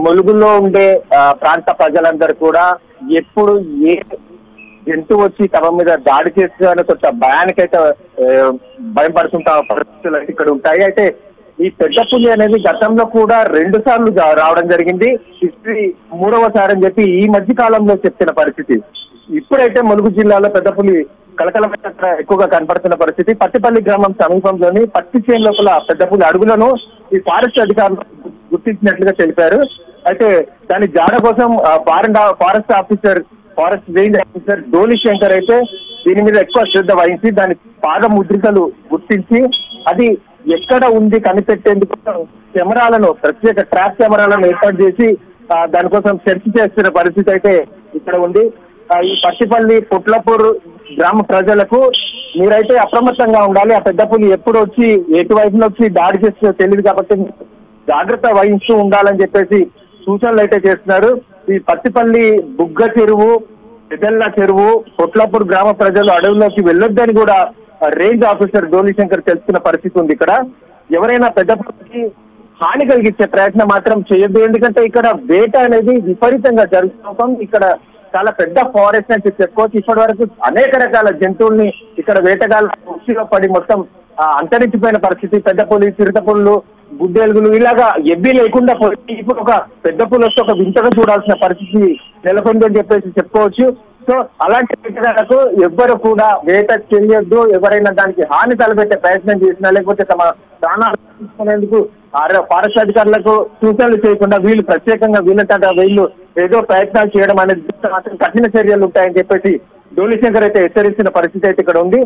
ములుగులో ఉండే ప్రాంత ప్రజలందరూ కూడా ఎప్పుడు ఏ జంతువు వచ్చి తమ మీద దాడి చేస్తుందనే కొంత భయానికైతే భయపడుతుంటా పరిస్థితులు అయితే ఇక్కడ ఉంటాయి. అయితే ఈ పెద్ద పులి అనేది గతంలో కూడా 2 సార్లు రావడం జరిగింది. హిస్టరీ 3వసారి అని చెప్పి ఈ మధ్య కాలంలో చెప్తున్న పరిస్థితి. ఇప్పుడైతే ములుగు జిల్లాలో పెద్ద పులి కలకలమైన ఎక్కువగా కనపడుతున్న పరిస్థితి. పత్తిపల్లి గ్రామం సమీపంలోని పత్తి చేను లోపల పెద్ద పులి అడుగులను ఈ ఫారెస్ట్ అధికారులు గుర్తించినట్లుగా తెలిపారు. అయితే దాని జాడ కోసం ఫారెస్ట్ రేంజ్ ఆఫీసర్ డోలి శంకర్ అయితే దీని మీద ఎక్కువ శ్రద్ధ వహించి దాని పాద ముద్రికలు గుర్తించి అది ఎక్కడ ఉంది కనిపెట్టేందుకు కెమెరాలను ప్రత్యేక ట్రాప్ కెమెరాలను ఏర్పాటు చేసి దానికోసం సెర్చ్ చేస్తున్న పరిస్థితి అయితే ఇక్కడ ఉంది. ఈ పత్తిపల్లి పుట్లపూర్ గ్రామ ప్రజలకు మీరైతే అప్రమత్తంగా ఉండాలి. ఆ పెద్ద పులి ఎప్పుడు వచ్చి ఎటువైపున వచ్చి దాడి చేస్తుందో తెలియదు కాబట్టి జాగ్రత్త వహిస్తూ ఉండాలని చెప్పేసి సూచనలు అయితే చేస్తున్నారు. ఈ పత్తిపల్లి బుగ్గ చెరువు, పెదల్ల చెరువు, పుట్లపూర్ గ్రామ ప్రజలు అడవుల్లోకి వెళ్ళొద్దని కూడా రేంజ్ ఆఫీసర్ డోలి శంకర్ తెలుసుకున్న పరిస్థితి ఉంది. ఇక్కడ ఎవరైనా పెద్ద పులికి హాని కలిగించే ప్రయత్నం మాత్రం చేయొద్దు. ఎందుకంటే ఇక్కడ వేట అనేది విపరీతంగా జరుగుతాం. ఇక్కడ చాలా పెద్ద ఫారెస్ట్ అని చెప్పుకోవచ్చు. ఇప్పటి వరకు అనేక రకాల జంతువుల్ని ఇక్కడ వేటగాళ్ళ ఉసిలో పడి మొత్తం అంతరించిపోయిన పరిస్థితి. పెద్ద పులి, చిరుత పులులు, గుడ్డెలుగులు ఇలాగా ఎబ్బి లేకుండా పోయి ఇప్పుడు ఒక పెద్ద పులి వస్తే ఒక వింతగా చూడాల్సిన పరిస్థితి నెలకొంది అని చెప్పేసి చెప్పుకోవచ్చు. సో అలాంటి వేటగాళ్లకు ఎవ్వరు కూడా వేట చేయొద్దు. ఎవరైనా దానికి హాని తలపెట్టే ప్రయత్నం చేసినా లేకపోతే తమ ప్రాణాలు తీసుకునేందుకు ఫారెస్ట్ అధికారులకు సూచనలు చేయకుండా వీళ్ళు ప్రత్యేకంగా వీళ్ళంతటా వీళ్ళు ఏదో ప్రయత్నాలు చేయడం అనేది మాత్రం కఠిన చర్యలు ఉంటాయని చెప్పేసి డోలి శంకర్ అయితే హెచ్చరించిన పరిస్థితి అయితే ఇక్కడ ఉంది.